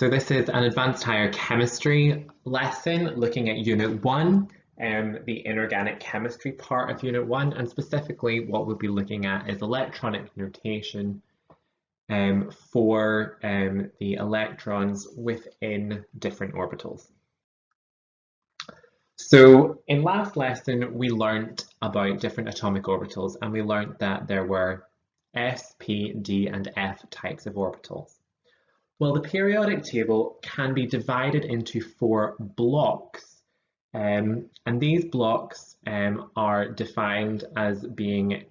So this is an advanced higher chemistry lesson looking at Unit 1, the inorganic chemistry part of Unit 1, and specifically what we'll be looking at is electronic notation for the electrons within different orbitals. So in last lesson, we learned about different atomic orbitals, and we learned that there were S, P, D, and F types of orbitals. Well, the periodic table can be divided into 4 blocks, and these blocks are defined as being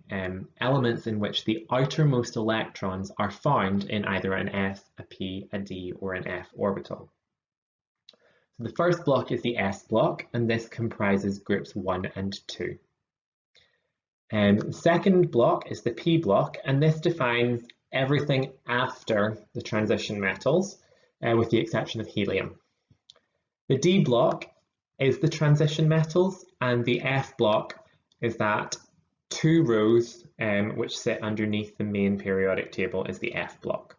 elements in which the outermost electrons are found in either an S, a P, a D, or an F orbital. So the first block is the S block, and this comprises groups 1 and 2. The second block is the P block, and this defines everything after the transition metals, with the exception of helium. The D block is the transition metals, and the F block is that 2 rows which sit underneath the main periodic table is the F block.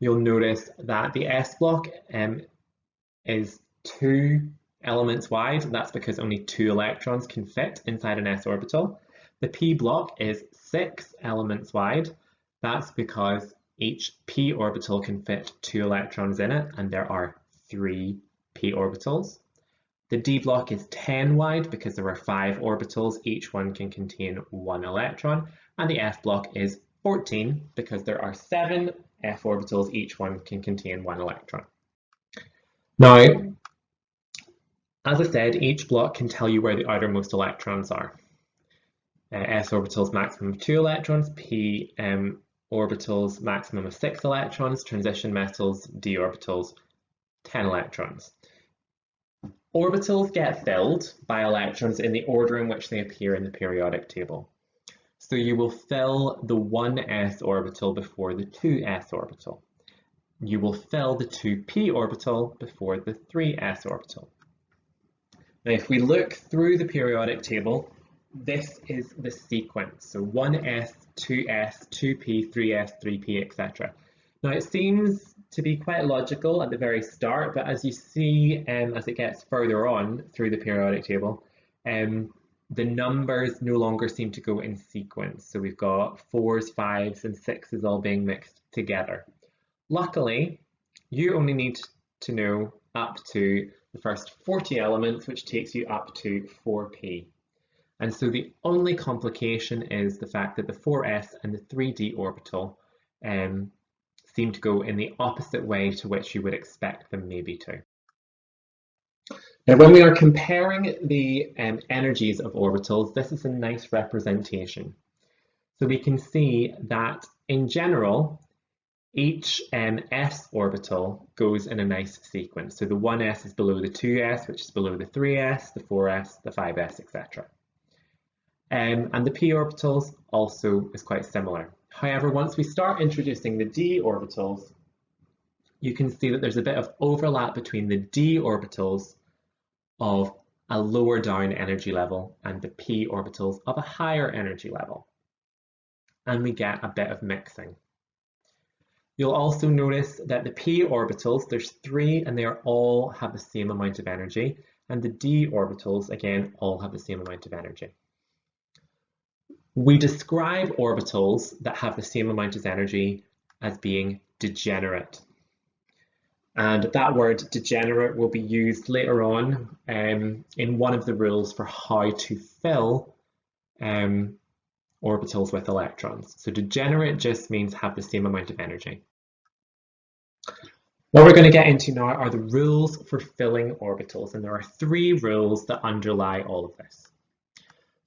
You'll notice that the S block is 2 elements wide. That's because only 2 electrons can fit inside an S orbital. The P block is 6 elements wide. That's because each P orbital can fit 2 electrons in it, and there are 3 P orbitals. The D block is 10 wide because there are 5 orbitals, each one can contain 1 electron, and the F block is 14 because there are 7 F orbitals, each one can contain 1 electron. Now, as I said, each block can tell you where the outermost electrons are. S orbitals maximum of 2 electrons, P orbitals maximum of 6 electrons, transition metals, D orbitals 10 electrons. Orbitals get filled by electrons in the order in which they appear in the periodic table. So you will fill the 1s orbital before the 2s orbital. You will fill the 2p orbital before the 3s orbital. Now, if we look through the periodic table, this is the sequence. So 1s, 2s, 2p, 3s, 3p, etc. Now, it seems to be quite logical at the very start, but as you see, as it gets further on through the periodic table, the numbers no longer seem to go in sequence. So we've got 4s, 5s, and 6s all being mixed together. Luckily, you only need to know up to the first 40 elements, which takes you up to 4p. And so the only complication is the fact that the 4s and the 3d orbital seem to go in the opposite way to which you would expect them maybe to. Now, when we are comparing the energies of orbitals, this is a nice representation. So we can see that in general, each s orbital goes in a nice sequence. So the 1s is below the 2s, which is below the 3s, the 4s, the 5s, etc. And the p orbitals also is quite similar. However, once we start introducing the d orbitals, you can see that there's a bit of overlap between the d orbitals of a lower down energy level and the p orbitals of a higher energy level. And we get a bit of mixing. You'll also notice that the p orbitals, there's 3, and they all have the same amount of energy, and the d orbitals, again, all have the same amount of energy. We describe orbitals that have the same amount of energy as being degenerate. And that word degenerate will be used later on in one of the rules for how to fill orbitals with electrons. So degenerate just means have the same amount of energy. What we're going to get into now are the rules for filling orbitals, and there are 3 rules that underlie all of this.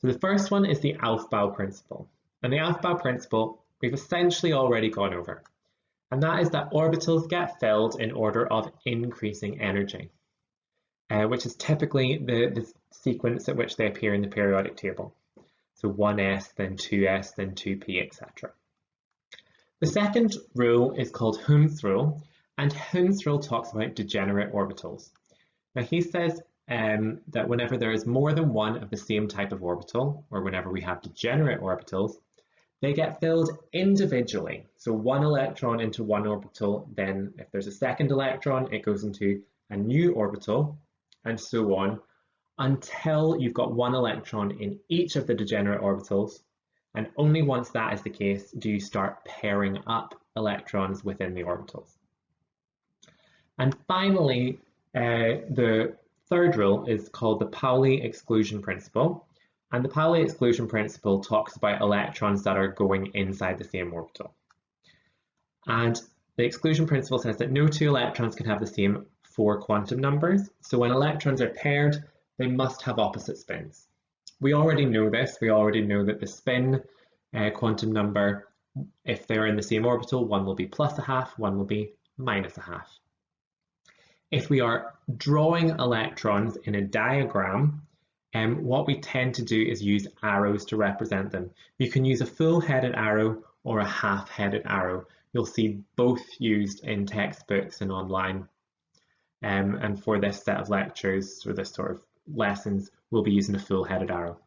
So the first one is the Aufbau Principle. And the Aufbau Principle we've essentially already gone over. And that is that orbitals get filled in order of increasing energy, which is typically the sequence at which they appear in the periodic table. So 1s, then 2s, then 2p, etc. The second rule is called Hund's rule, and Hund's rule talks about degenerate orbitals. Now he says that whenever there is more than one of the same type of orbital, or whenever we have degenerate orbitals, they get filled individually. So one electron into one orbital, then if there's a second electron, it goes into a new orbital, and so on, until you've got one electron in each of the degenerate orbitals. And only once that is the case do you start pairing up electrons within the orbitals. And finally, the third rule is called the Pauli Exclusion Principle. And the Pauli Exclusion Principle talks about electrons that are going inside the same orbital. And the Exclusion Principle says that no two electrons can have the same 4 quantum numbers. So when electrons are paired, they must have opposite spins. We already know this. We already know that the spin quantum number, if they're in the same orbital, one will be plus a half, one will be minus a half. If we are drawing electrons in a diagram, what we tend to do is use arrows to represent them. You can use a full-headed arrow or a half-headed arrow. You'll see both used in textbooks and online. And for this set of lectures, or this sort of lessons, we'll be using a full-headed arrow.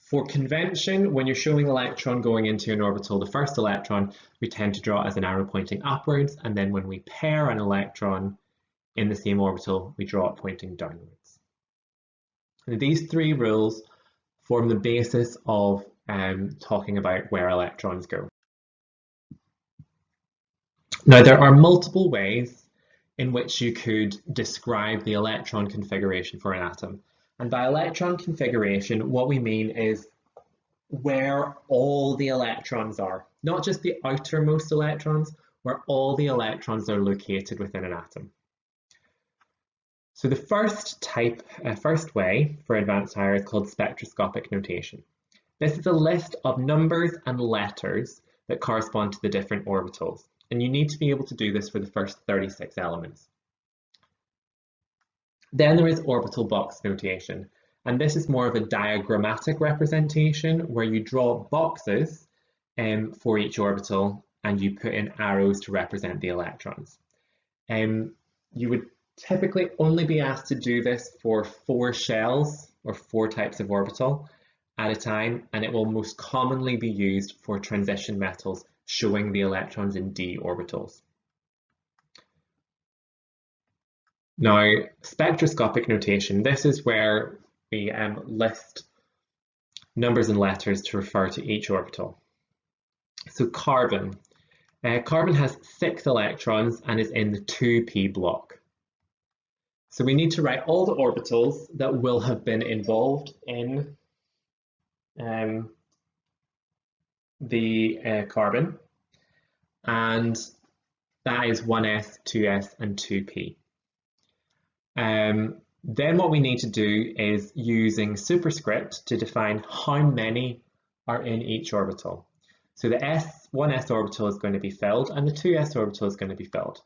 For convention, when you're showing an electron going into an orbital, the first electron, we tend to draw as an arrow pointing upwards, and then when we pair an electron in the same orbital, we draw it pointing downwards. And these 3 rules form the basis of talking about where electrons go. Now, there are multiple ways in which you could describe the electron configuration for an atom. And by electron configuration, what we mean is where all the electrons are, not just the outermost electrons, where all the electrons are located within an atom. So the first way for advanced higher is called spectroscopic notation. This is a list of numbers and letters that correspond to the different orbitals, and you need to be able to do this for the first 36 elements. Then there is orbital box notation, and this is more of a diagrammatic representation where you draw boxes for each orbital and you put in arrows to represent the electrons. You would typically only be asked to do this for 4 shells or 4 types of orbital at a time, and it will most commonly be used for transition metals showing the electrons in d orbitals. Now, spectroscopic notation, this is where we list numbers and letters to refer to each orbital. So carbon. Carbon has 6 electrons and is in the 2p block. So we need to write all the orbitals that will have been involved in the carbon, and that is 1s, 2s, and 2p. Then what we need to do is using superscript to define how many are in each orbital. So the 1s orbital is going to be filled and the 2s orbital is going to be filled.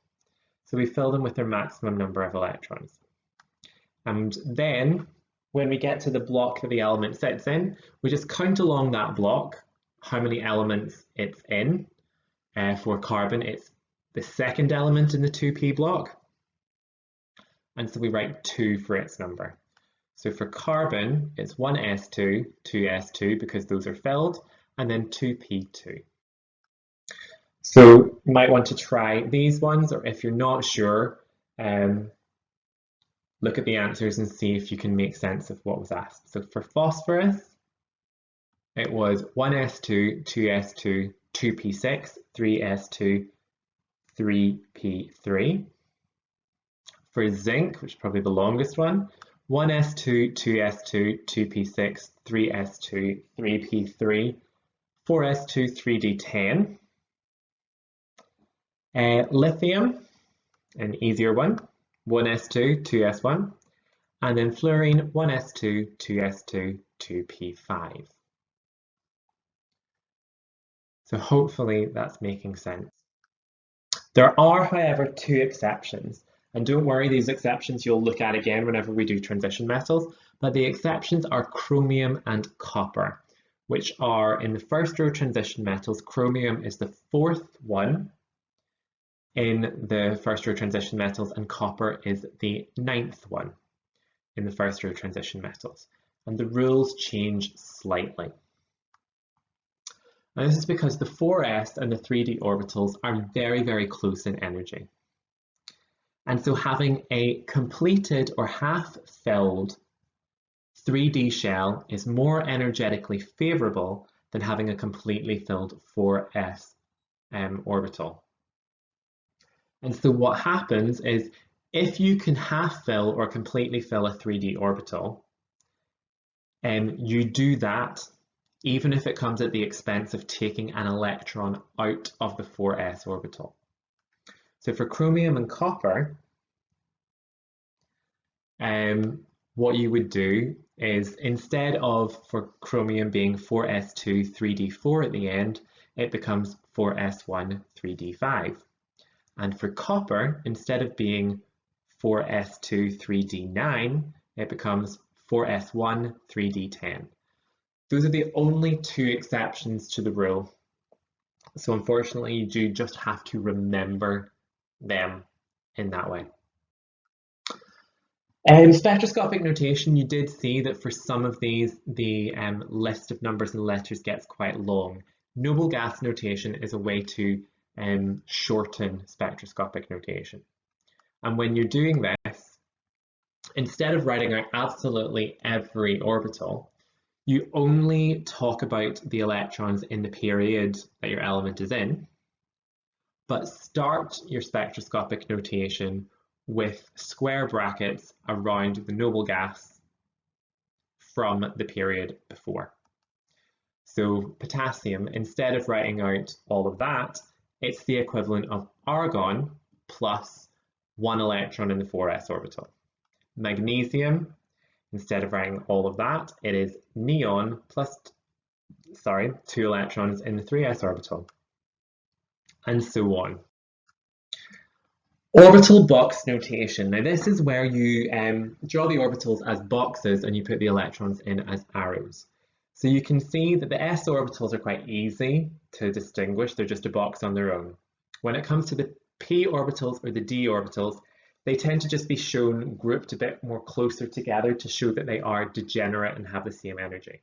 So we fill them with their maximum number of electrons. And then when we get to the block that the element sits in, we just count along that block how many elements it's in. For carbon, it's the second element in the 2p block. And so we write 2 for its number. So for carbon, it's 1s2, 2s2 because those are filled, and then 2p2. So you might want to try these ones, or if you're not sure, look at the answers and see if you can make sense of what was asked. So for phosphorus, it was 1s2, 2s2, 2p6, 3s2, 3p3. For zinc, which is probably the longest one, 1s2, 2s2, 2p6, 3s2, 3p3, 4s2, 3d10. Lithium, an easier one, 1s2, 2s1, and then fluorine, 1s2, 2s2, 2p5. So hopefully that's making sense. There are, however, 2 exceptions. And don't worry, these exceptions you'll look at again whenever we do transition metals, but the exceptions are chromium and copper, which are in the first row transition metals. Chromium is the 4th one in the first row transition metals, and copper is the 9th one in the first row transition metals. And the rules change slightly. And this is because the 4s and the 3d orbitals are very, very close in energy. And so having a completed or half-filled 3d shell is more energetically favorable than having a completely filled 4s orbital. And so what happens is if you can half fill or completely fill a 3d orbital, you do that even if it comes at the expense of taking an electron out of the 4s orbital. So for chromium and copper, what you would do is instead of for chromium being 4s2 3d4 at the end, it becomes 4s1 3d5. And for copper, instead of being 4s2 3d9, it becomes 4s1 3d10. Those are the only two exceptions to the rule. So unfortunately, you do just have to remember them in that way. Spectroscopic notation, you did see that for some of these, the list of numbers and letters gets quite long. Noble gas notation is a way to shorten spectroscopic notation. And when you're doing this, instead of writing out absolutely every orbital, you only talk about the electrons in the period that your element is in, but start your spectroscopic notation with square brackets around the noble gas from the period before. So potassium, instead of writing out all of that, it's the equivalent of argon plus 1 electron in the 4s orbital. Magnesium, instead of writing all of that, it is neon plus, 2 electrons in the 3s orbital, and so on. Orbital box notation. Now this is where you draw the orbitals as boxes and you put the electrons in as arrows. So you can see that the s orbitals are quite easy to distinguish. They're just a box on their own. When it comes to the p orbitals or the d orbitals, they tend to just be shown grouped a bit more closer together to show that they are degenerate and have the same energy.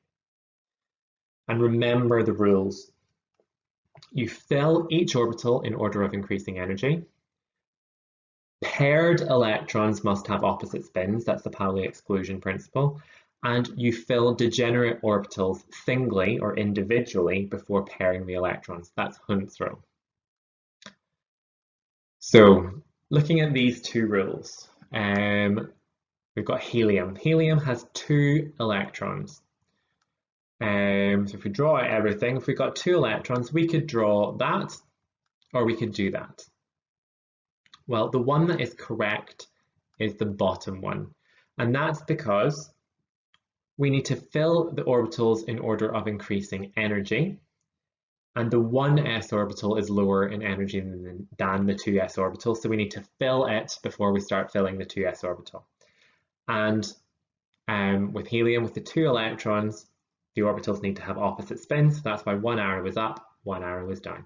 And remember the rules. You fill each orbital in order of increasing energy. Paired electrons must have opposite spins, that's the Pauli exclusion principle, and you fill degenerate orbitals singly or individually before pairing the electrons. That's Hund's rule. So looking at these two rules, we've got helium. Helium has 2 electrons. So if we draw out everything, if we've got 2 electrons, we could draw that or we could do that. Well, the one that is correct is the bottom one, and that's because we need to fill the orbitals in order of increasing energy, and the 1s orbital is lower in energy than the 2s orbital, so we need to fill it before we start filling the 2s orbital. And with helium, with the 2 electrons, the orbitals need to have opposite spins, so that's why 1 arrow is up, 1 arrow is down.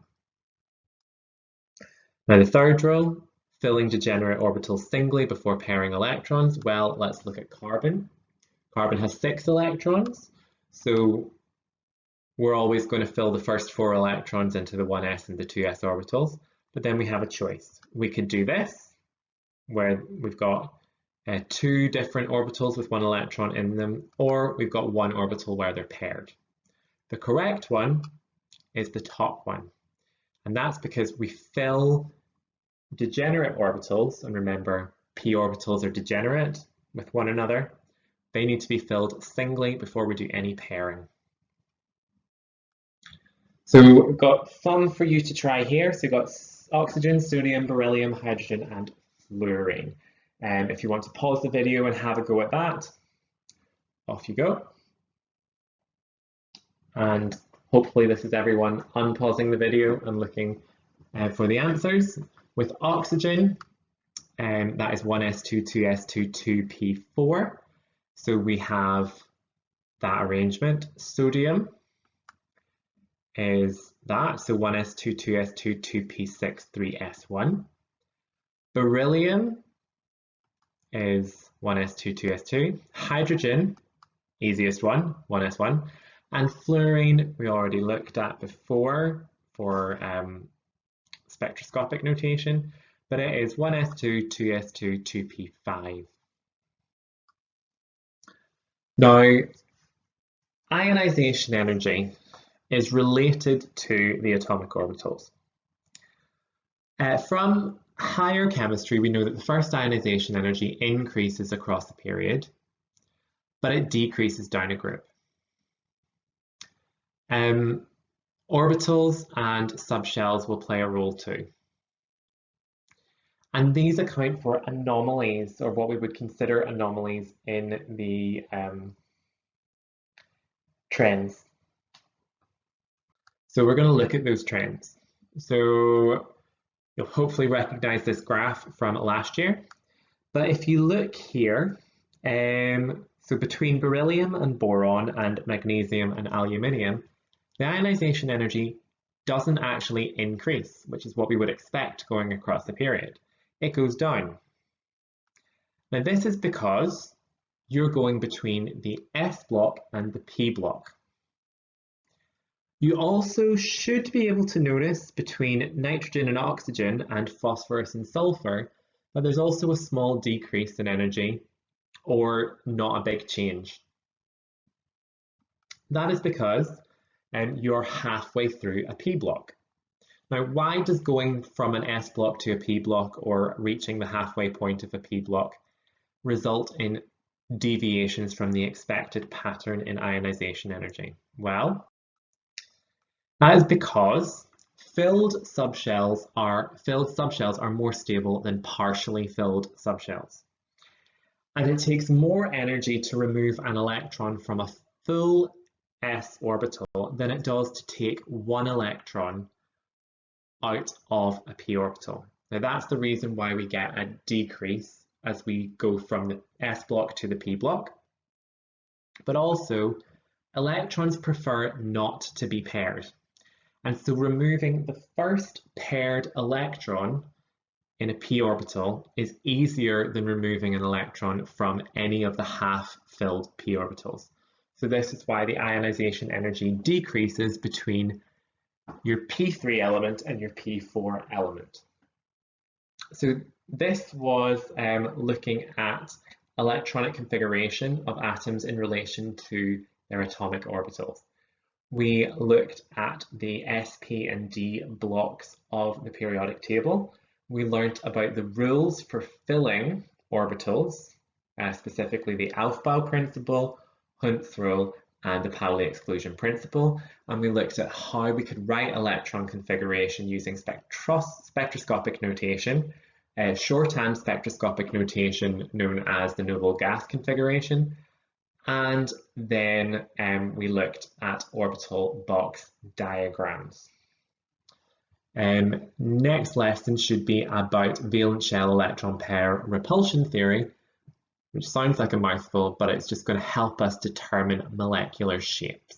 Now the third rule, filling degenerate orbitals singly before pairing electrons. Well, let's look at carbon. Carbon has 6 electrons, so we're always going to fill the first 4 electrons into the 1s and the 2s orbitals, but then we have a choice. We could do this, where we've got 2 different orbitals with 1 electron in them, or we've got 1 orbital where they're paired. The correct one is the top one, and that's because we fill degenerate orbitals, and remember p orbitals are degenerate with one another. They need to be filled singly before we do any pairing. So we've got some for you to try here. So you've got oxygen, sodium, beryllium, hydrogen, and fluorine. And if you want to pause the video and have a go at that, off you go. And hopefully this is everyone unpausing the video and looking for the answers. With oxygen, that is 1s2, 2s2, 2p4. So we have that arrangement. Sodium is that, so 1s2, 2s2, 2p6, 3s1. Beryllium is 1s2, 2s2. Hydrogen, easiest one, 1s1. And fluorine we already looked at before for spectroscopic notation, but it is 1s2, 2s2, 2p5. Now, ionization energy is related to the atomic orbitals. From higher chemistry, we know that the first ionization energy increases across the period, but it decreases down a group. Orbitals and subshells will play a role too. And these account for anomalies, or what we would consider anomalies in the trends. So we're going to look at those trends. So you'll hopefully recognize this graph from last year. But if you look here, so between beryllium and boron and magnesium and aluminium, the ionization energy doesn't actually increase, which is what we would expect going across the period. It goes down. Now this is because you're going between the S block and the P block. You also should be able to notice between nitrogen and oxygen and phosphorus and sulfur that there's also a small decrease in energy, or not a big change. That is because you're halfway through a P block. Now, why does going from an S block to a P block, or reaching the halfway point of a P block, result in deviations from the expected pattern in ionization energy? Well, that is because filled subshells are more stable than partially filled subshells. And it takes more energy to remove an electron from a full S orbital than it does to take one electron out of a p orbital. Now that's the reason why we get a decrease as we go from the S block to the P block. But also, electrons prefer not to be paired. And so removing the first paired electron in a p orbital is easier than removing an electron from any of the half-filled p orbitals. So this is why the ionization energy decreases between your P3 element and your P4 element. So this was looking at electronic configuration of atoms in relation to their atomic orbitals. We looked at the S, P and D blocks of the periodic table. We learned about the rules for filling orbitals, specifically the Aufbau Principle, Hund's rule, and the Pauli exclusion principle, and we looked at how we could write electron configuration using spectroscopic notation, shorthand spectroscopic notation known as the noble gas configuration, and then we looked at orbital box diagrams. Next lesson should be about valence shell electron pair repulsion theory, which sounds like a mouthful, but it's just going to help us determine molecular shapes.